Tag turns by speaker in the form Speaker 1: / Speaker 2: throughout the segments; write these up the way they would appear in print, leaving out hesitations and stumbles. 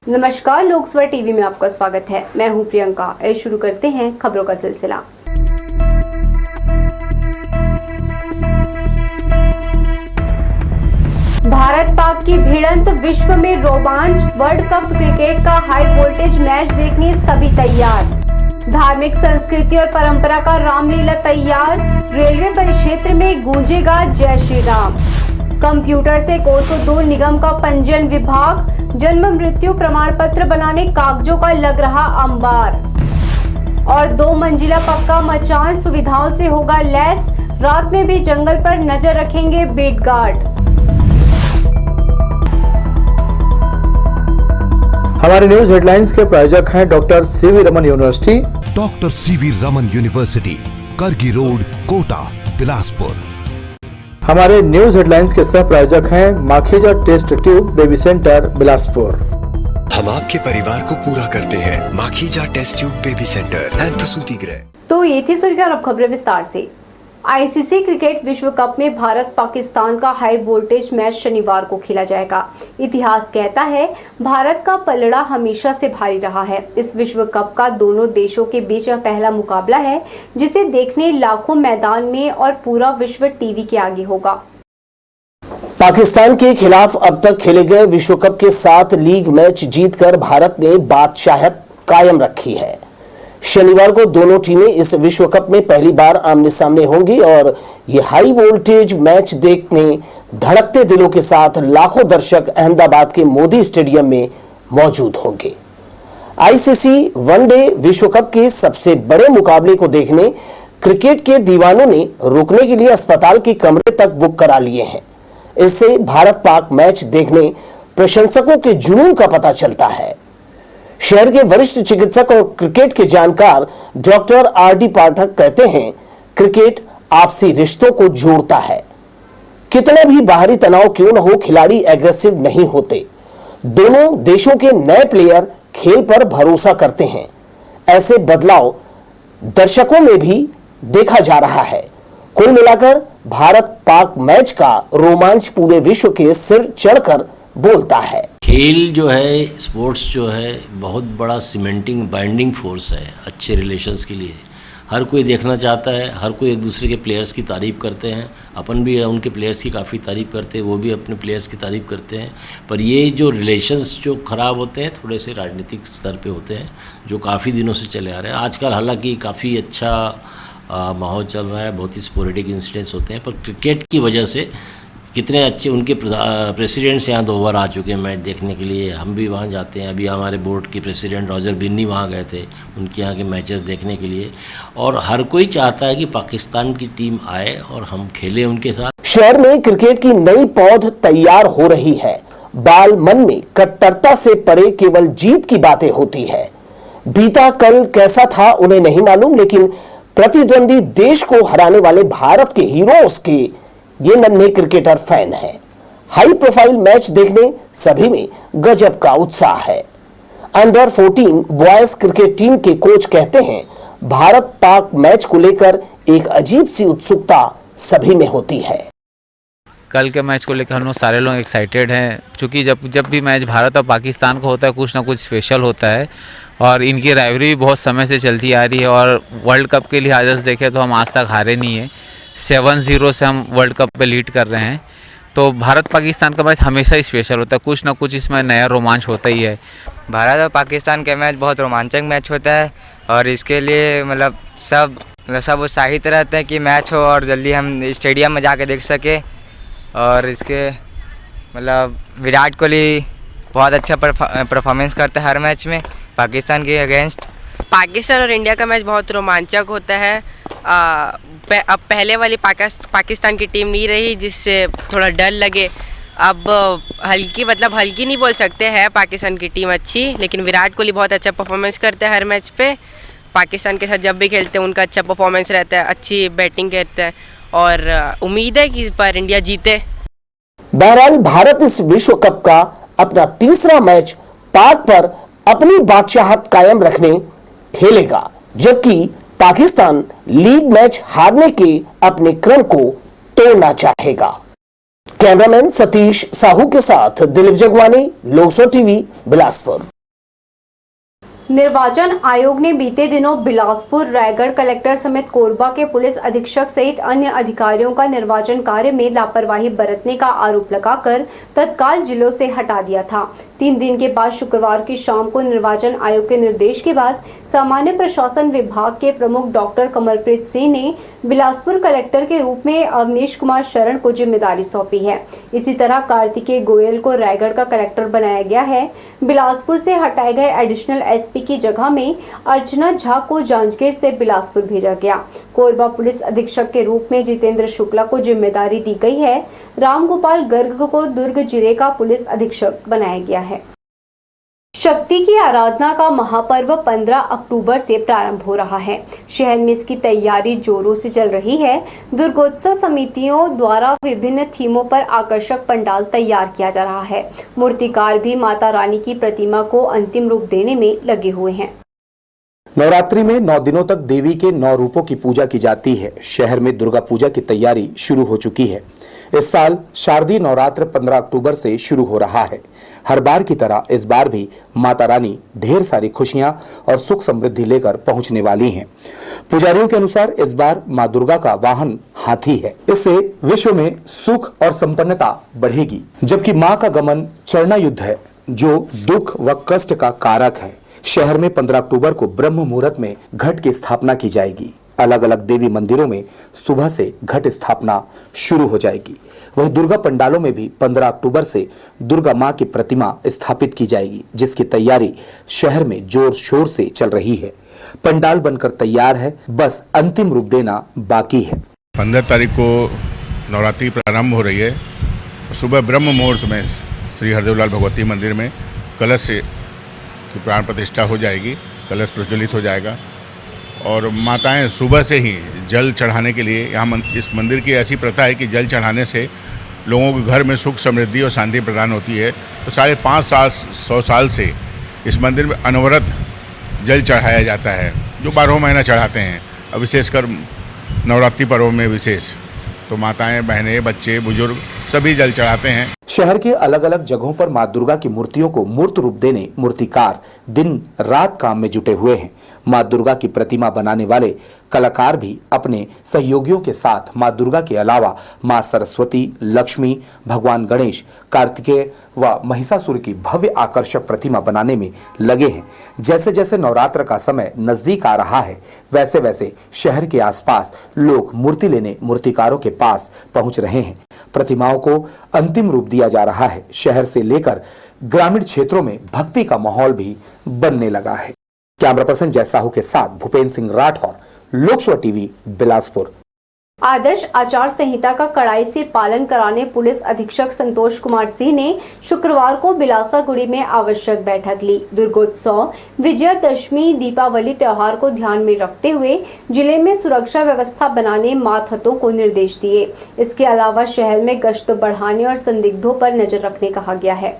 Speaker 1: नमस्कार, लोकसभा टीवी में आपका स्वागत है। मैं हूं प्रियंका। शुरू करते हैं खबरों का सिलसिला। भारत पाक की भिड़ंत, विश्व में रोमांच। वर्ल्ड कप क्रिकेट का हाई वोल्टेज मैच देखने सभी तैयार। धार्मिक संस्कृति और परंपरा का रामलीला तैयार। रेलवे परिक्षेत्र में गूंजेगा जय श्री राम। कंप्यूटर से कोसों दूर निगम का पंजीयन विभाग। जन्म मृत्यु प्रमाण पत्र बनाने कागजों का लग रहा अंबार। और 2 मंजिला पक्का मचान सुविधाओं से होगा लैस। रात में भी जंगल पर नजर रखेंगे बीट गार्ड।
Speaker 2: हमारे न्यूज हेडलाइंस के प्रायोजक हैं doctor C V Raman university.
Speaker 3: Doctor C V Raman university, Kargi road, Kota, Bilaspur.
Speaker 2: हमारे न्यूज हेडलाइंस के सह प्रायोजक हैं Makhija test tube baby centre, Bilaspur.
Speaker 4: हम आपके परिवार को पूरा करते हैं। Makhija test tube baby centre and प्रसूति गृह।
Speaker 1: तो ये थी सुर्खियां, अब खबरें विस्तार से। आईसीसी क्रिकेट विश्व कप में भारत पाकिस्तान का हाई वोल्टेज मैच शनिवार को खेला जाएगा। इतिहास कहता है भारत का पलड़ा हमेशा से भारी रहा है। इस विश्व कप का दोनों देशों के बीच यह पहला मुकाबला है जिसे देखने लाखों मैदान में और पूरा विश्व टीवी के आगे होगा।
Speaker 5: पाकिस्तान के खिलाफ अब तक खेले गए विश्व कप के 7 लीग मैच जीतकर भारत ने बादशाहत कायम रखी है। शनिवार को दोनों टीमें इस विश्व कप में पहली बार आमने सामने होंगी और ये हाई वोल्टेज मैच देखने धड़कते दिलों के साथ लाखों दर्शक अहमदाबाद के मोदी स्टेडियम में मौजूद होंगे। आईसीसी वनडे विश्व कप के सबसे बड़े मुकाबले को देखने क्रिकेट के दीवानों ने रुकने के लिए अस्पताल के कमरे तक बुक करा लिए हैं। इससे भारत पाक मैच देखने प्रशंसकों के जुनून का पता चलता है। शहर के वरिष्ठ चिकित्सक और क्रिकेट के जानकार डॉक्टर आर.डी. पाठक कहते हैं, क्रिकेट आपसी रिश्तों को जोड़ता है। कितने भी बाहरी तनाव क्यों न हो, खिलाड़ी एग्रेसिव नहीं होते। दोनों देशों के नए प्लेयर खेल पर भरोसा करते हैं। ऐसे बदलाव दर्शकों में भी देखा जा रहा है। कुल मिलाकर भारत पाक मैच का रोमांच पूरे विश्व के सिर चढ़कर बोलता है।
Speaker 6: खेल जो है, स्पोर्ट्स जो है, बहुत बड़ा सीमेंटिंग बाइंडिंग फोर्स है अच्छे रिलेशंस के लिए। हर कोई देखना चाहता है, हर कोई एक दूसरे के प्लेयर्स की तारीफ़ करते हैं। अपन भी उनके प्लेयर्स की काफ़ी तारीफ़ करते हैं, वो भी अपने प्लेयर्स की तारीफ़ करते हैं। पर ये जो रिलेशंस जो ख़राब होते हैं थोड़े से राजनीतिक स्तर पे होते हैं, जो काफ़ी दिनों से चले आ रहे हैं। आजकल हालांकि काफ़ी अच्छा माहौल चल रहा है, बहुत ही स्पोरेटिक इंसिडेंट्स होते हैं, पर क्रिकेट की वजह से कितने अच्छे उनके प्रेसिडेंट्स यहाँ 2 बार आ चुके हैं मैच देखने के लिए। हम भी वहाँ जाते हैं। अभी हमारे बोर्ड के प्रेसिडेंट रॉजर बिन्नी वहाँ गए थे उनके यहाँ के मैचेस देखने के लिए। और हर कोई चाहता है कि पाकिस्तान की टीम आए और हम खेलें उनके साथ।
Speaker 5: शहर में क्रिकेट की नई पौध तैयार हो रही है। बाल मन में कट्टरता से परे केवल जीत की बातें होती है। बीता कल कैसा था उन्हें नहीं मालूम, लेकिन प्रतिद्वंदी देश को हराने वाले भारत के हीरोज के ये नन्हे क्रिकेटर फैन हैं। हाई प्रोफाइल मैच देखने सभी में गजब का उत्साह है। अंडर 14 बॉयज क्रिकेट टीम के कोच कहते हैं, भारत पाक मैच को लेकर एक अजीब सी उत्सुकता सभी में होती है।
Speaker 7: कल के मैच को लेकर हम लोग सारे लोग एक्साइटेड हैं, क्योंकि जब भी मैच भारत और पाकिस्तान का होता है कुछ ना कुछ स्पेशल होता है। और इनकी राइवलरी भी बहुत समय से चलती आ रही है। और वर्ल्ड कप के लिहाज से देखें तो हम आज तक हारे नहीं है। 7-0 से हम वर्ल्ड कप पे लीड कर रहे हैं। तो भारत पाकिस्तान का मैच हमेशा ही स्पेशल होता है, कुछ ना कुछ इसमें नया रोमांच होता ही है।
Speaker 8: भारत और पाकिस्तान का मैच बहुत रोमांचक मैच होता है और इसके लिए मतलब सब उत्साहित रहते हैं कि मैच हो और जल्दी हम स्टेडियम में जाके देख सके। और इसके मतलब विराट कोहली बहुत अच्छा परफॉर्मेंस करता है हर मैच में पाकिस्तान के अगेंस्ट।
Speaker 9: पाकिस्तान और इंडिया का मैच बहुत रोमांचक होता है। अब पहले वाली पाकिस्तान की टीम नहीं रही जिससे थोड़ा डर लगे। अब हल्की नहीं बोल सकते हैं पाकिस्तान की टीम अच्छी, लेकिन विराट कोहली बहुत अच्छा परफॉर्मेंस करता है हर मैच पे। पाकिस्तान के साथ जब भी खेलते हैं उनका अच्छा परफॉर्मेंस रहता है, अच्छी बैटिंग करते हैं और उम्मीद है कि इस बार इंडिया जीते।
Speaker 5: बहरहाल भारत इस विश्व कप का अपना तीसरा मैच पाक पर अपनी बादशाहत कायम रखने खेलेगा, जबकि पाकिस्तान लीग मैच हारने के अपने क्रम को तोड़ना चाहेगा। कैमरामैन सतीश साहू के साथ दिलीप जगवानी, लोकसभा टीवी, बिलासपुर।
Speaker 1: निर्वाचन आयोग ने बीते दिनों बिलासपुर, रायगढ़ कलेक्टर समेत कोरबा के पुलिस अधीक्षक सहित अन्य अधिकारियों का निर्वाचन कार्य में लापरवाही बरतने का आरोप लगाकर तत्काल जिलों से हटा दिया था। 3 दिन के बाद शुक्रवार की शाम को निर्वाचन आयोग के निर्देश के बाद सामान्य प्रशासन विभाग के प्रमुख डॉक्टर कमलप्रीत सिंह ने बिलासपुर कलेक्टर के रूप में अवनीश कुमार शरण को जिम्मेदारी सौंपी है। इसी तरह कार्तिकेय गोयल को रायगढ़ का कलेक्टर बनाया गया है। बिलासपुर से हटाए गए एडिशनल एसपी की जगह में अर्चना झा को जांजगीर से बिलासपुर भेजा गया। कोरबा पुलिस अधीक्षक के रूप में जितेंद्र शुक्ला को जिम्मेदारी दी गई है। रामगोपाल गर्ग को दुर्ग जिले का पुलिस अधीक्षक बनाया गया है। शक्ति की आराधना का महापर्व 15 अक्टूबर से प्रारंभ हो रहा है। शहर में इसकी तैयारी जोरों से चल रही है। दुर्गोत्सव समितियों द्वारा विभिन्न थीमों पर आकर्षक पंडाल तैयार किया जा रहा है। मूर्तिकार भी माता रानी की प्रतिमा को अंतिम रूप देने में लगे हुए हैं।
Speaker 5: नवरात्रि में 9 दिनों तक देवी के 9 रूपों की पूजा की जाती है। शहर में दुर्गा पूजा की तैयारी शुरू हो चुकी है। इस साल शारदीय नवरात्र 15 अक्टूबर से शुरू हो रहा है। हर बार की तरह इस बार भी माता रानी ढेर सारी खुशियां और सुख समृद्धि लेकर पहुंचने वाली हैं। पुजारियों के अनुसार इस बार मां दुर्गा का वाहन हाथी है। इससे विश्व में सुख और संपन्नता बढ़ेगी, जबकि मां का गमन चरना युद्ध है, जो दुख व कष्ट का कारक है। शहर में 15 अक्टूबर को ब्रह्म मुहूर्त में घट की स्थापना की जाएगी। अलग अलग देवी मंदिरों में सुबह से घट स्थापना शुरू हो जाएगी। वहीं दुर्गा पंडालों में भी 15 अक्टूबर से दुर्गा मां की प्रतिमा स्थापित की जाएगी, जिसकी तैयारी शहर में जोर शोर से चल रही है। पंडाल बनकर तैयार है, बस अंतिम रूप देना बाकी है।
Speaker 10: 15 तारीख को नवरात्रि प्रारंभ हो रही है। सुबह ब्रह्म मुहूर्त में श्री हरदेवलाल भगवती मंदिर में कलश की प्राण प्रतिष्ठा हो जाएगी। कलश प्रज्वलित हो जाएगा और माताएं सुबह से ही जल चढ़ाने के लिए, यहाँ इस मंदिर की ऐसी प्रथा है कि जल चढ़ाने से लोगों के घर में सुख समृद्धि और शांति प्रदान होती है। तो 550 साल से इस मंदिर में अनवरत जल चढ़ाया जाता है, जो 12 महीना चढ़ाते हैं। और विशेषकर नवरात्रि पर्व में विशेष तो माताएं, बहनें, बच्चे, बुजुर्ग सभी जल चढ़ाते हैं।
Speaker 5: शहर के अलग अलग जगहों पर मां दुर्गा की मूर्तियों को मूर्त रूप देने मूर्तिकार दिन रात काम में जुटे हुए हैं। मां दुर्गा की प्रतिमा बनाने वाले कलाकार भी अपने सहयोगियों के साथ मां दुर्गा के अलावा मां सरस्वती, लक्ष्मी, भगवान गणेश, कार्तिकेय व महिषासुर की भव्य आकर्षक प्रतिमा बनाने में लगे हैं। जैसे जैसे नवरात्र का समय नजदीक आ रहा है, वैसे वैसे शहर के आसपास लोग मूर्ति लेने मूर्तिकारों के पास पहुंच रहे हैं। प्रतिमाओं को अंतिम रूप दिया जा रहा है। शहर से लेकर ग्रामीण क्षेत्रों में भक्ति का माहौल भी बनने लगा है। कैमरा पर्सन जय साहू के साथ भूपेंद्र सिंह राठौर, लोकसभा टीवी, बिलासपुर।
Speaker 1: आदर्श आचार संहिता का कड़ाई से पालन कराने पुलिस अधीक्षक संतोष कुमार सिंह ने शुक्रवार को बिलासागुड़ी में आवश्यक बैठक ली। दुर्गोत्सव, विजयादशमी, दीपावली त्योहार को ध्यान में रखते हुए जिले में सुरक्षा व्यवस्था बनाने मातहतों को निर्देश दिए। इसके अलावा शहर में गश्त बढ़ाने और संदिग्धों पर नजर रखने कहा गया है।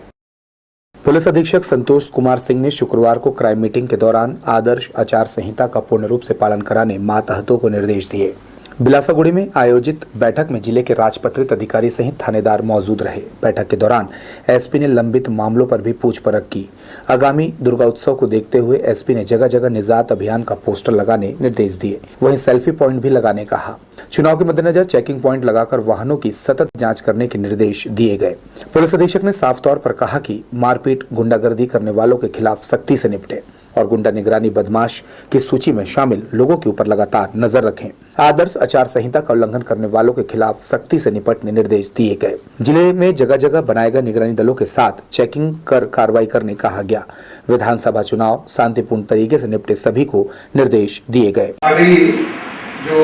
Speaker 5: पुलिस अधीक्षक संतोष कुमार सिंह ने शुक्रवार को क्राइम मीटिंग के दौरान आदर्श आचार संहिता का पूर्ण रूप से पालन कराने मातहतों को निर्देश दिए। बिलासागुड़ी में आयोजित बैठक में जिले के राजपत्रित अधिकारी सहित थानेदार मौजूद रहे। बैठक के दौरान एसपी ने लंबित मामलों पर भी पूछ-परख की। आगामी दुर्गा उत्सव को देखते हुए एसपी ने जगह जगह निजात अभियान का पोस्टर लगाने निर्देश दिए। वहीं सेल्फी पॉइंट भी लगाने कहा। चुनाव के मद्देनजर चेकिंग पॉइंट लगाकर वाहनों की सतत जांच करने के निर्देश दिए गए। पुलिस अधीक्षक ने साफ तौर पर कहा कि मारपीट, गुंडागर्दी करने वालों के खिलाफ सख्ती से निपटे और गुंडा निगरानी बदमाश की सूची में शामिल लोगों के ऊपर लगातार नजर रखें। आदर्श आचार संहिता का उल्लंघन करने वालों के खिलाफ सख्ती से निपटने निर्देश दिए गए। जिले में जगह जगह बनाए गए निगरानी दलों के साथ चेकिंग कर कार्रवाई करने कहा गया। विधानसभा चुनाव शांतिपूर्ण तरीके से निपटे सभी को निर्देश दिए गए।
Speaker 11: अभी जो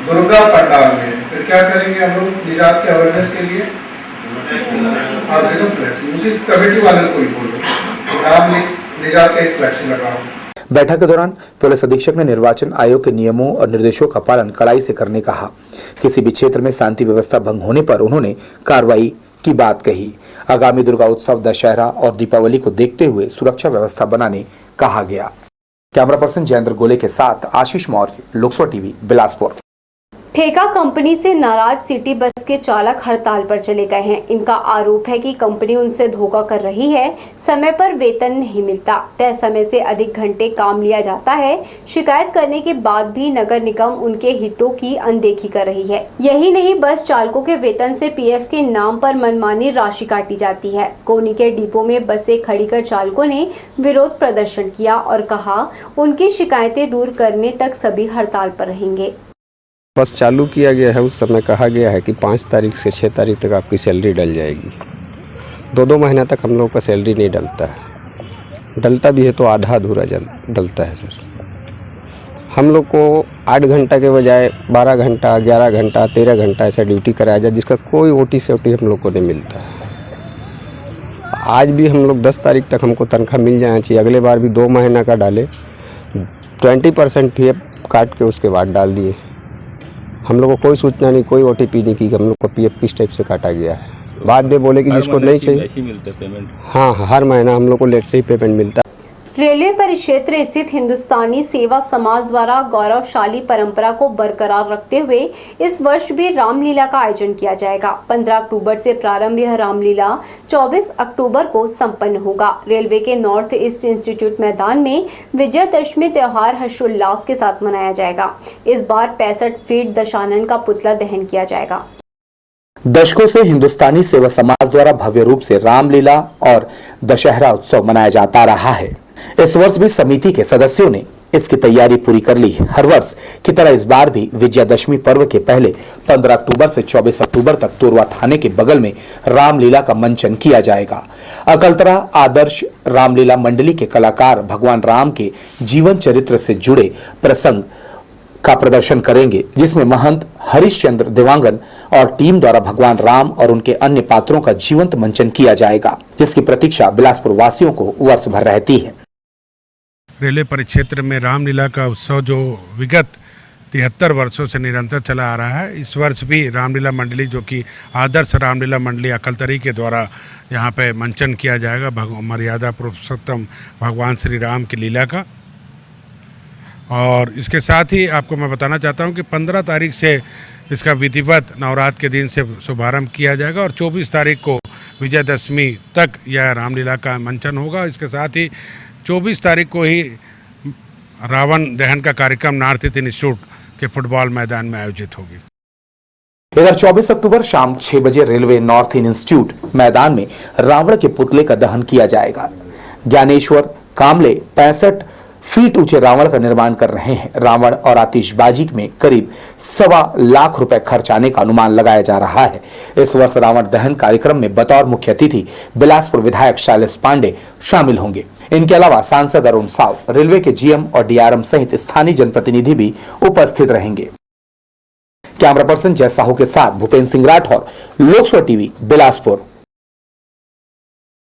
Speaker 11: दुर्गा पंडाल में फिर क्या करेंगे हम लोग निजात के अवेयरनेस के लिए, उसी कमेटी वाले को ही बोलो निजात का एक फ्लैक्स लगाओ।
Speaker 5: बैठक के दौरान पुलिस अधीक्षक ने निर्वाचन आयोग के नियमों और निर्देशों का पालन कड़ाई से करने कहा। किसी भी क्षेत्र में शांति व्यवस्था भंग होने पर उन्होंने कार्रवाई की बात कही। आगामी दुर्गा उत्सव, दशहरा और दीपावली को देखते हुए सुरक्षा व्यवस्था बनाने कहा गया। कैमरा पर्सन जयेंद्र गोले के साथ आशीष मौर्य, लोकसभा टीवी, बिलासपुर।
Speaker 1: ठेका कंपनी से नाराज सिटी बस के चालक हड़ताल पर चले गए हैं। इनका आरोप है कि कंपनी उनसे धोखा कर रही है, समय पर वेतन नहीं मिलता, तय समय से अधिक घंटे काम लिया जाता है। शिकायत करने के बाद भी नगर निगम उनके हितों की अनदेखी कर रही है। यही नहीं, बस चालकों के वेतन से पीएफ के नाम पर मनमानी राशि काटी जाती है। कोनी के डिपो में बसें खड़ी कर चालकों ने विरोध प्रदर्शन किया और कहा उनकी शिकायतें दूर करने तक सभी हड़ताल पर रहेंगे।
Speaker 12: बस चालू किया गया है, उस समय कहा गया है कि 5 तारीख से 6 तारीख तक आपकी सैलरी डल जाएगी। 2-2 महीना तक हम लोग का सैलरी नहीं डलता है, डलता भी है तो आधा अधूरा डलता है सर। हम लोग को 8 घंटा के बजाय 12 घंटा, 11 घंटा, 13 घंटा ऐसा ड्यूटी कराया जाए, जिसका कोई ओटी सेफ्टी हम लोग को नहीं मिलता है। आज भी हम लोग 10 तारीख तक हमको तनख्वाह मिल जाना चाहिए, अगले बार भी 2 महीना का डाले, 20% पीएफ काट के उसके बाद डाल दिए। हम लोग को कोई सूचना नहीं, कोई ओटीपी नहीं कि हम लोग को पीएफ किस टाइप से काटा गया है। बाद में बोले कि जिसको नहीं चाहिए, हाँ हर महीना हम लोग को लेट से ही पेमेंट मिलता है।
Speaker 1: रेलवे परिक्षेत्र स्थित हिंदुस्तानी सेवा समाज द्वारा गौरवशाली परंपरा को बरकरार रखते हुए इस वर्ष भी रामलीला का आयोजन किया जाएगा। 15 अक्टूबर से प्रारंभ यह रामलीला 24 अक्टूबर को संपन्न होगा। रेलवे के नॉर्थ ईस्ट इंस्टीट्यूट मैदान में विजयदशमी त्योहार हर्षोल्लास के साथ मनाया जाएगा। इस बार 65 फीट दशानन का पुतला दहन किया जाएगा।
Speaker 2: दशकों से हिंदुस्तानी सेवा समाज द्वारा भव्य रूप से रामलीला और दशहरा उत्सव मनाया जाता रहा है। इस वर्ष भी समिति के सदस्यों ने इसकी तैयारी पूरी कर ली है। हर वर्ष की तरह इस बार भी विजयादशमी पर्व के पहले 15 अक्टूबर से 24 अक्टूबर तक तोरवा थाने के बगल में रामलीला का मंचन किया जाएगा। अकलतरा आदर्श रामलीला मंडली के कलाकार भगवान राम के जीवन चरित्र से जुड़े प्रसंग का प्रदर्शन करेंगे, जिसमें महंत हरिश्चंद्र देवांगन और टीम द्वारा भगवान राम और उनके अन्य पात्रों का जीवंत मंचन किया जाएगा, जिसकी प्रतीक्षा बिलासपुर वासियों को वर्ष भर रहती है।
Speaker 10: रेलवे परिक्षेत्र में रामलीला का उत्सव जो विगत 73 वर्षों से निरंतर चला आ रहा है, इस वर्ष भी रामलीला मंडली जो कि आदर्श रामलीला मंडली अकलतरी के द्वारा यहाँ पे मंचन किया जाएगा मर्यादा पुरुषोत्तम भगवान श्री राम की लीला का। और इसके साथ ही आपको मैं बताना चाहता हूँ कि 15 तारीख से इसका विधिवत नवरात्र के दिन से शुभारंभ किया जाएगा और 24 तारीख को विजयदशमी तक यह रामलीला का मंचन होगा। इसके साथ ही 24 तारीख को ही रावण दहन का कार्यक्रम नॉर्थ ईस्ट इंस्टीट्यूट के फुटबॉल मैदान में आयोजित होगी।
Speaker 2: इधर 24 अक्टूबर शाम 6 बजे रेलवे नॉर्थ इंस्टीट्यूट मैदान में रावण के पुतले का दहन किया जाएगा। ज्ञानेश्वर कामले 65 फीट ऊंचे रावण का निर्माण कर रहे हैं। रावण और आतिशबाजी में करीब 1.25 लाख रुपए खर्च आने का अनुमान लगाया जा रहा है। इस वर्ष रावण दहन कार्यक्रम में बतौर मुख्य अतिथि बिलासपुर विधायक शैलेश पांडे शामिल होंगे। इनके अलावा सांसद अरुण साव, रेलवे के जीएम और डीआरएम सहित स्थानीय जनप्रतिनिधि भी उपस्थित रहेंगे। कैमरा पर्सन जय साहू के साथ भूपेंद्र सिंह राठौर, लोकसभा टीवी, बिलासपुर।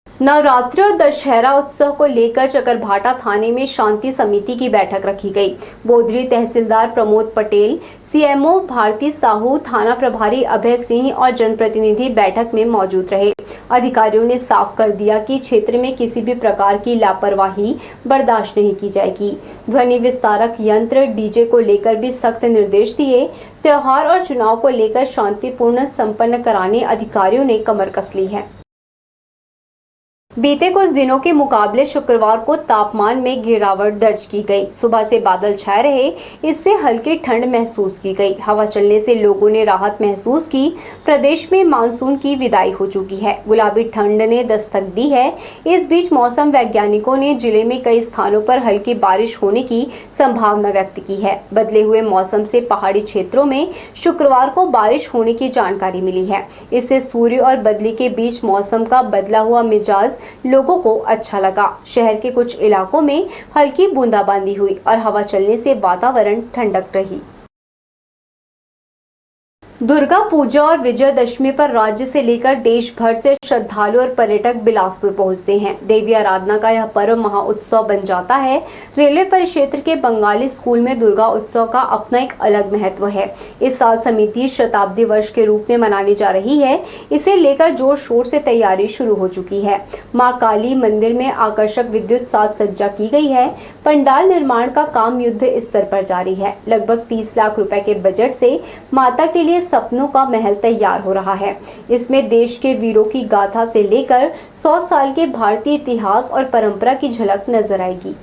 Speaker 1: नवरात्रि और दशहरा उत्सव को लेकर चकरभाटा थाने में शांति समिति की बैठक रखी गई। बोधरी तहसीलदार प्रमोद पटेल, सीएमओ भारती साहू, थाना प्रभारी अभय सिंह और जनप्रतिनिधि बैठक में मौजूद रहे। अधिकारियों ने साफ कर दिया कि क्षेत्र में किसी भी प्रकार की लापरवाही बर्दाश्त नहीं की जाएगी। ध्वनि विस्तारक यंत्र डीजे को लेकर भी सख्त निर्देश दिए। त्योहार और चुनाव को लेकर शांतिपूर्ण संपन्न कराने अधिकारियों ने कमर कस ली है। बीते कुछ दिनों के मुकाबले शुक्रवार को तापमान में गिरावट दर्ज की गई। सुबह से बादल छाए रहे, इससे हल्की ठंड महसूस की गई। हवा चलने से लोगों ने राहत महसूस की। प्रदेश में मानसून की विदाई हो चुकी है। गुलाबी ठंड ने दस्तक दी है। इस बीच मौसम वैज्ञानिकों ने जिले में कई स्थानों पर हल्की बारिश होने की संभावना व्यक्त की है। बदले हुए मौसम से पहाड़ी क्षेत्रों में शुक्रवार को बारिश होने की जानकारी मिली है। इससे सूर्य और बदली के बीच मौसम का बदला हुआ मिजाज लोगों को अच्छा लगा। शहर के कुछ इलाकों में हल्की बूंदाबांदी हुई और हवा चलने से वातावरण ठंडक रही। दुर्गा पूजा और विजयदशमी पर राज्य से लेकर देश भर से श्रद्धालु और पर्यटक बिलासपुर पहुंचते हैं। देवी आराधना का यह पर्व महा उत्सव बन जाता है। रेलवे परिक्षेत्र के बंगाली स्कूल में दुर्गा उत्सव का अपना एक अलग महत्व है। इस साल समिति शताब्दी वर्ष के रूप में मनाने जा रही है। इसे लेकर जोर शोर से तैयारी शुरू हो चुकी है। मां काली मंदिर में आकर्षक विद्युत साज सज्जा की गई है। पंडाल निर्माण का काम युद्ध स्तर पर जारी है। लगभग 30 लाख रुपए के बजट से माता के लिए सपनों का महल तैयार हो रहा है। इसमें देश के वीरों की गाथा से लेकर 100 साल के भारतीय इतिहास और परंपरा की झलक नजर आएगी।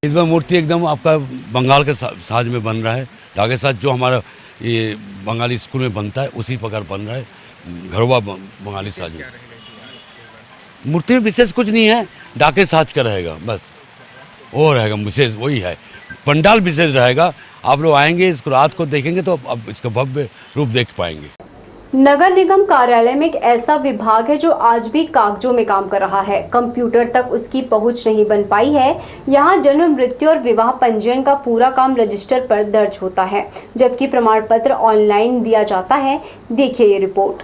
Speaker 13: इसमें मूर्ति एकदम आपका बंगाल के साज में बन रहा है। डाके साज जो हमारा ये बंगाली स्कूल में बनता है उसी प्रकार बन रहा है, घरवा बंगाली साज में। मूर्ति में विशेष कुछ नहीं है, डाके साज का रहेगा बस, वो रहेगा विशेष, वही है। पंडाल विशेष रहेगा। आप लोग आएंगे, इसको रात को देखेंगे तो अब इसका भव्य रूप देख पाएंगे।
Speaker 1: नगर निगम कार्यालय में एक ऐसा विभाग है जो आज भी कागजों में काम कर रहा है। कंप्यूटर तक उसकी पहुंच नहीं बन पाई है। यहाँ जन्म, मृत्यु और विवाह पंजीयन का पूरा काम रजिस्टर पर दर्ज होता है, जबकि प्रमाण पत्र ऑनलाइन दिया जाता है। देखिए ये रिपोर्ट।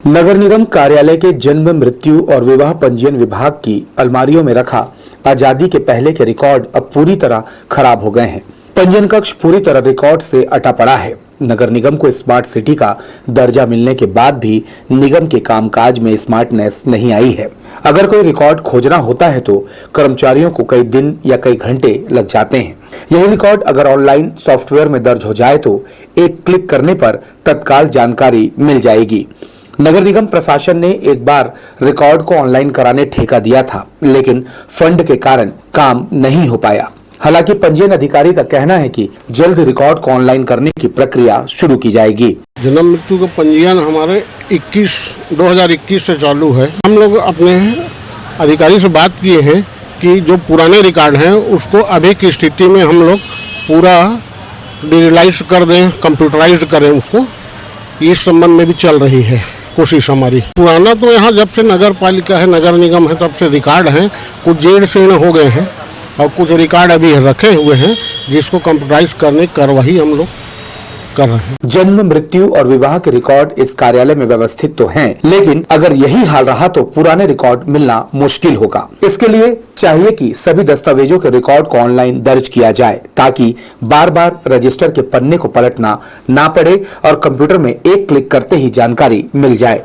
Speaker 2: नगर निगम कार्यालय के जन्म, मृत्यु और विवाह पंजीयन विभाग की अलमारियों में रखा आजादी के पहले के रिकॉर्ड अब पूरी तरह खराब हो गए हैं। पंजीयन कक्ष पूरी तरह रिकॉर्ड से अटा पड़ा है। नगर निगम को स्मार्ट सिटी का दर्जा मिलने के बाद भी निगम के कामकाज में स्मार्टनेस नहीं आई है। अगर कोई रिकॉर्ड खोजना होता है तो कर्मचारियों को कई दिन या कई घंटे लग जाते हैं। यही रिकॉर्ड अगर ऑनलाइन सॉफ्टवेयर में दर्ज हो जाए तो एक क्लिक करने पर तत्काल जानकारी मिल जाएगी। नगर निगम प्रशासन ने एक बार रिकॉर्ड को ऑनलाइन कराने ठेका दिया था, लेकिन फंड के कारण काम नहीं हो पाया। हालांकि पंजीयन अधिकारी का कहना है कि जल्द रिकॉर्ड को ऑनलाइन करने की प्रक्रिया शुरू की जाएगी।
Speaker 14: जन्म मृत्यु का पंजीयन हमारे 2021 से चालू है। हम लोग अपने अधिकारी से बात किए हैं कि जो पुराने रिकॉर्ड हैं उसको अभी की स्थिति में हम लोग पूरा डिजिटलाइज कर दें, कंप्यूटराइज करें उसको। इस संबंध में भी चल रही है कोशिश हमारी। पुराना तो यहाँ जब से नगर पालिका है, नगर निगम है, तब से रिकॉर्ड हैं, कुछ जेड़ से हो गए हैं और कुछ रिकॉर्ड अभी रखे हुए हैं जिसको कंप्यूटराइज करने की कार्रवाई हम लोग कर रहे हैं।
Speaker 2: जन्म, मृत्यु और विवाह के रिकॉर्ड इस कार्यालय में व्यवस्थित तो हैं, लेकिन अगर यही हाल रहा तो पुराने रिकॉर्ड मिलना मुश्किल होगा। इसके लिए चाहिए कि सभी दस्तावेजों के रिकॉर्ड को ऑनलाइन दर्ज किया जाए ताकि बार बार रजिस्टर के पन्ने को पलटना ना पड़े और कंप्यूटर में एक क्लिक करते ही जानकारी मिल जाए।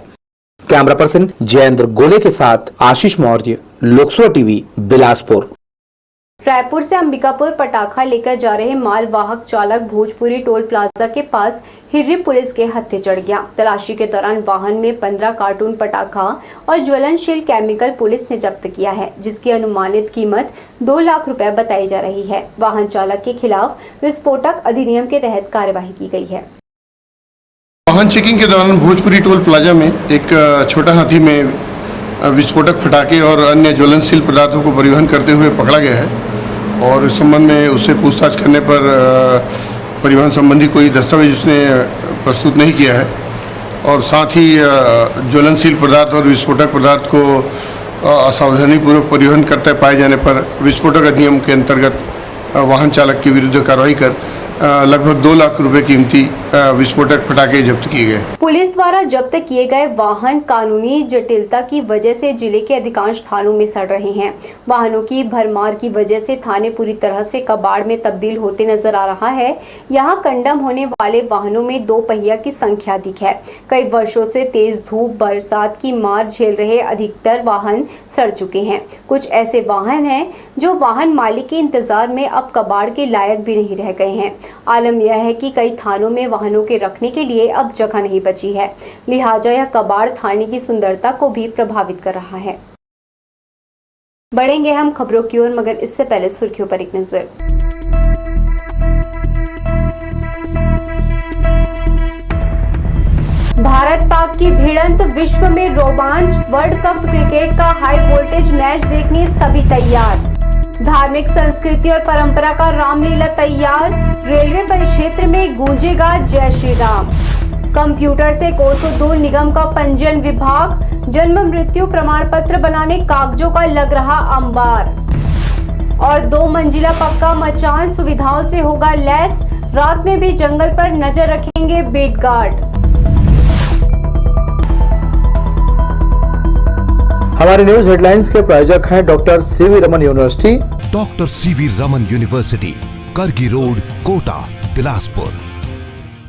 Speaker 2: कैमरा पर्सन जयेंद्र गोले के साथ आशीष मौर्य, लोकसभा टीवी, बिलासपुर।
Speaker 1: रायपुर से अंबिकापुर पटाखा लेकर जा रहे मालवाहक चालक भोजपुरी टोल प्लाजा के पास हिर्री पुलिस के हत्थे चढ़ गया। तलाशी के दौरान वाहन में 15 कार्टून पटाखा और ज्वलनशील केमिकल पुलिस ने जब्त किया है, जिसकी अनुमानित कीमत 2 लाख रुपए बताई जा रही है। वाहन चालक के खिलाफ विस्फोटक अधिनियम के तहत कार्यवाही की गई है।
Speaker 11: वाहन चेकिंग के दौरान भोजपुरी टोल प्लाजा में एक छोटा हाथी में विस्फोटक पटाखे और अन्य ज्वलनशील पदार्थों को परिवहन करते हुए पकड़ा गया है और इस संबंध में उससे पूछताछ करने पर परिवहन संबंधी कोई दस्तावेज उसने प्रस्तुत नहीं किया है और साथ ही ज्वलनशील पदार्थ और विस्फोटक पदार्थ को असावधानीपूर्वक परिवहन करते पाए जाने पर विस्फोटक अधिनियम के अंतर्गत वाहन चालक के विरुद्ध कार्रवाई कर लगभग 2 लाख रुपए कीमती विस्फोटक पटाखे जब्त किए गए।
Speaker 1: पुलिस द्वारा जब्त किए गए वाहन कानूनी जटिलता की वजह से जिले के अधिकांश थानों में सड़ रहे हैं। वाहनों की भरमार की वजह से थाने पूरी तरह से कबाड़ में तब्दील होते नजर आ रहा है। यहाँ कंडम होने वाले वाहनों में 2 पहिया की संख्या अधिक है। कई वर्षों से तेज धूप, बरसात की मार झेल रहे अधिकतर वाहन सड़ चुके हैं। कुछ ऐसे वाहन हैं जो वाहन मालिक के इंतजार में अब कबाड़ के लायक भी नहीं रह गए हैं। आलम यह है कि कई थानों में वाहनों के रखने के लिए अब जगह नहीं बची है, लिहाजा यह कबाड़ थाने की सुंदरता को भी प्रभावित कर रहा है। बढ़ेंगे हम खबरों की ओर, मगर इससे पहले सुर्खियों पर एक नजर। भारत पाक की भिड़ंत, विश्व में रोमांच, वर्ल्ड कप क्रिकेट का हाई वोल्टेज मैच देखने सभी तैयार। धार्मिक संस्कृति और परंपरा का रामलीला तैयार। रेलवे परिक्षेत्र में गूंजेगा जय श्री राम। कंप्यूटर से कोसों दूर निगम का पंजीयन विभाग। जन्म मृत्यु प्रमाण पत्र बनाने कागजों का लग रहा अंबार। और 2 मंजिला पक्का मचान सुविधाओं से होगा लैस। रात में भी जंगल पर नजर रखेंगे बीट गार्ड।
Speaker 2: हमारे न्यूज हेडलाइंस के प्रायोजक हैं doctor C V Raman university.
Speaker 3: Doctor C V Raman university, Kargi road, Kota, Bilaspur.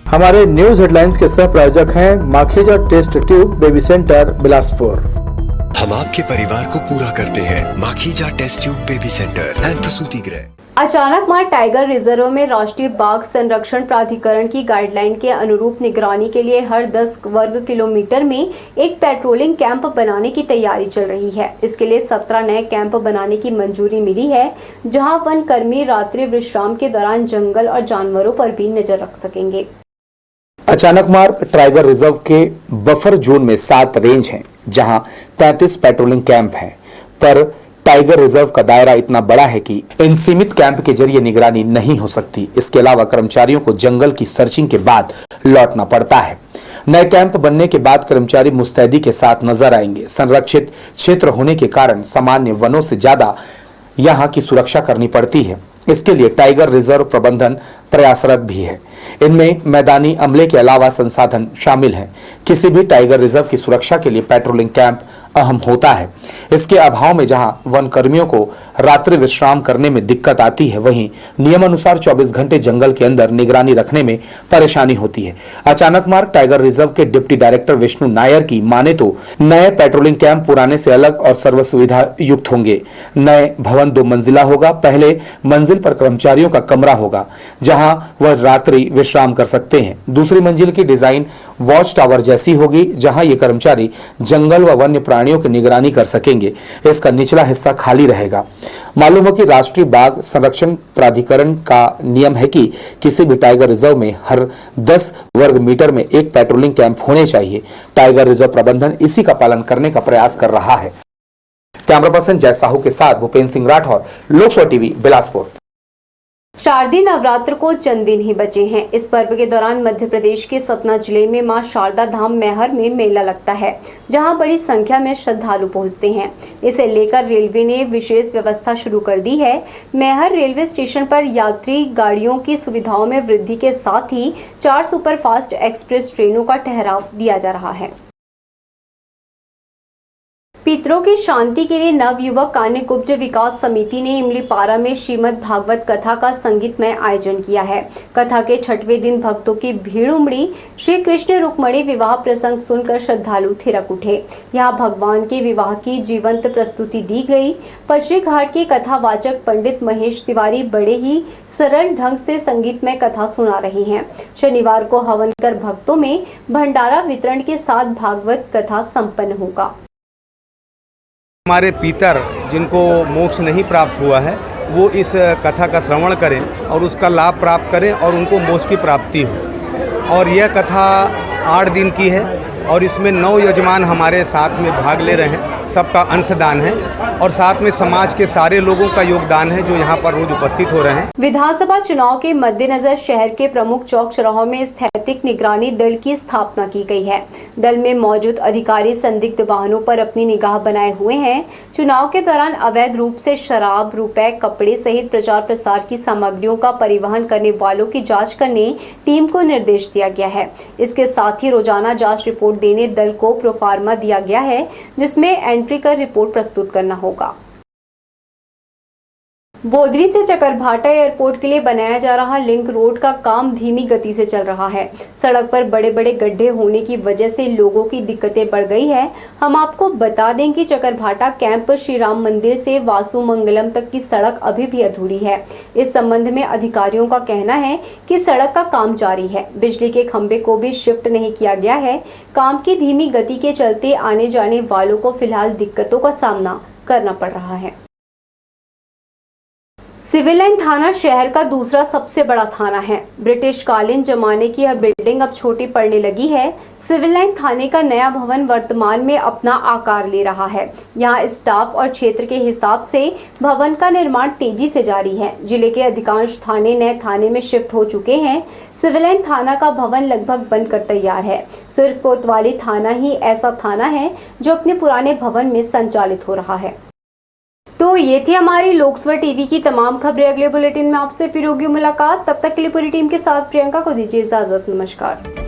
Speaker 2: हमारे न्यूज हेडलाइंस के सह प्रायोजक हैं Makhija test tube baby centre, Bilaspur.
Speaker 4: हम आपके परिवार को पूरा करते हैं। Makhija test tube baby centre and प्रसूति गृह।
Speaker 1: अचानक मार टाइगर रिजर्व में राष्ट्रीय बाघ संरक्षण प्राधिकरण की गाइडलाइन के अनुरूप निगरानी के लिए हर 10 वर्ग किलोमीटर में एक पेट्रोलिंग कैंप बनाने की तैयारी चल रही है। इसके लिए 17 नए कैंप बनाने की मंजूरी मिली है, जहां वन कर्मी रात्रि विश्राम के दौरान जंगल और जानवरों पर भी नजर रख सकेंगे।
Speaker 2: अचानक मार टाइगर रिजर्व के बफर जोन में 7 रेंज हैं, जहां 33 पेट्रोलिंग कैंप हैं, पर टाइगर रिजर्व का दायरा इतना बड़ा है कि इन सीमित कैंप के जरिए निगरानी नहीं हो सकती। इसके अलावा कर्मचारियों को जंगल की सर्चिंग के बाद लौटना पड़ता है। नए कैंप बनने के बाद कर्मचारी मुस्तैदी के साथ नजर आएंगे। संरक्षित क्षेत्र होने के कारण सामान्य वनों से ज्यादा यहाँ की सुरक्षा करनी पड़ती है। इसके लिए टाइगर रिजर्व प्रबंधन प्रयासरत भी है। इनमें मैदानी अमले के अलावा संसाधन शामिल हैं। किसी भी टाइगर रिजर्व की सुरक्षा के लिए पेट्रोलिंग कैंप अहम होता है। इसके अभाव में जहां वन कर्मियों को रात्रि विश्राम करने में दिक्कत आती है, वहीं नियमानुसार 24 घंटे जंगल के अंदर निगरानी रखने में परेशानी होती है। अचानक मार्ग टाइगर रिजर्व के डिप्टी डायरेक्टर विष्णु नायर की माने तो नए पेट्रोलिंग कैंप पुराने से अलग और सर्व सुविधा युक्त होंगे। नए भवन 2 मंजिला होगा। पहले मंजिल पर कर्मचारियों का कमरा होगा, जहां वह रात्रि विश्राम कर सकते हैं। दूसरी मंजिल की डिजाइन वॉच टावर जैसी होगी, जहां ये कर्मचारी जंगल व वन्य प्राणियों की निगरानी कर सकेंगे। इसका निचला हिस्सा खाली रहेगा। मालूम हो कि राष्ट्रीय बाघ संरक्षण प्राधिकरण का नियम है कि किसी भी टाइगर रिजर्व में हर 10 वर्ग मीटर में एक पेट्रोलिंग कैंप होने चाहिए। टाइगर रिजर्व प्रबंधन इसी का पालन करने का प्रयास कर रहा है। कैमरा पर्सन जय साहू के साथ भूपेंद्र सिंह राठौर, लोकसभा टीवी, बिलासपुर।
Speaker 1: शारदीय नवरात्र को चंद दिन ही बचे हैं। इस पर्व के दौरान मध्य प्रदेश के सतना जिले में मां शारदा धाम मैहर में मेला लगता है, जहां बड़ी संख्या में श्रद्धालु पहुंचते हैं। इसे लेकर रेलवे ने विशेष व्यवस्था शुरू कर दी है। मैहर रेलवे स्टेशन पर यात्री गाड़ियों की सुविधाओं में वृद्धि के साथ ही 4 सुपरफास्ट एक्सप्रेस ट्रेनों का ठहराव दिया जा रहा है। पितरों की शांति के लिए नवयुवक कान्यकुब्ज विकास समिति ने इमलीपारा में श्रीमद् भागवत कथा का संगीतमय आयोजन किया है। कथा के 6वें दिन भक्तों की भीड़ उमड़ी। श्री कृष्ण रुक्मणी विवाह प्रसंग सुनकर श्रद्धालु थिरक उठे। यहाँ भगवान के विवाह की जीवंत प्रस्तुति दी गई। पचरी घाट के कथावाचक पंडित महेश तिवारी बड़े ही सरल ढंग से संगीतमय कथा सुना रहे हैं। शनिवार को हवन कर भक्तों में भंडारा वितरण के साथ भागवत कथा संपन्न होगा।
Speaker 15: हमारे पितर जिनको मोक्ष नहीं प्राप्त हुआ है, वो इस कथा का श्रवण करें और उसका लाभ प्राप्त करें और उनको मोक्ष की प्राप्ति हो। और यह कथा 8 दिन की है और इसमें 9 यजमान हमारे साथ में भाग ले रहे हैं। सबका अंशदान है और साथ में समाज के सारे लोगों का योगदान है जो यहाँ पर रोज उपस्थित हो रहे हैं।
Speaker 1: विधानसभा चुनाव के मद्देनजर शहर के प्रमुख चौक चौराहों में स्थैतिक निगरानी दल की स्थापना की गई है। दल में मौजूद अधिकारी संदिग्ध वाहनों पर अपनी निगाह बनाए हुए हैं। चुनाव के दौरान अवैध रूप से शराब, रुपए, कपड़े सहित प्रचार प्रसार की सामग्रियों का परिवहन करने वालों की जाँच करने टीम को निर्देश दिया गया है। इसके साथ ही रोजाना जाँच रिपोर्ट देने दल को प्रोफार्मा दिया गया है, जिसमें एंट्री कर रिपोर्ट प्रस्तुत करना होगा। बोदरी से चकरभाटा एयरपोर्ट के लिए बनाया जा रहा लिंक रोड का काम धीमी गति से चल रहा है। सड़क पर बड़े बड़े गड्ढे होने की वजह से लोगों की दिक्कतें बढ़ गई है। हम आपको बता दें कि चकरभाटा कैंप श्री राम मंदिर से वासु मंगलम तक की सड़क अभी भी अधूरी है। इस संबंध में अधिकारियों का कहना है कि सड़क का काम जारी है। बिजली के खंभे को भी शिफ्ट नहीं किया गया है। काम की धीमी गति के चलते आने जाने वालों को फिलहाल दिक्कतों का सामना करना पड़ रहा है। सिविल लाइन थाना शहर का दूसरा सबसे बड़ा थाना है। ब्रिटिश कालीन जमाने की यह बिल्डिंग अब छोटी पड़ने लगी है। सिविल लाइन थाने का नया भवन वर्तमान में अपना आकार ले रहा है। यहाँ स्टाफ और क्षेत्र के हिसाब से भवन का निर्माण तेजी से जारी है। जिले के अधिकांश थाने नए थाने में शिफ्ट हो चुके हैं। सिविल लाइन थाना का भवन लगभग बनकर तैयार है। सिर्फ कोतवाली थाना ही ऐसा थाना है जो अपने पुराने भवन में संचालित हो रहा है। तो ये थी हमारी लोकसभा टीवी की तमाम खबरें। अगले बुलेटिन में आपसे फिर होगी मुलाकात। तब तक के लिए पूरी टीम के साथ प्रियंका को दीजिए इजाजत। नमस्कार।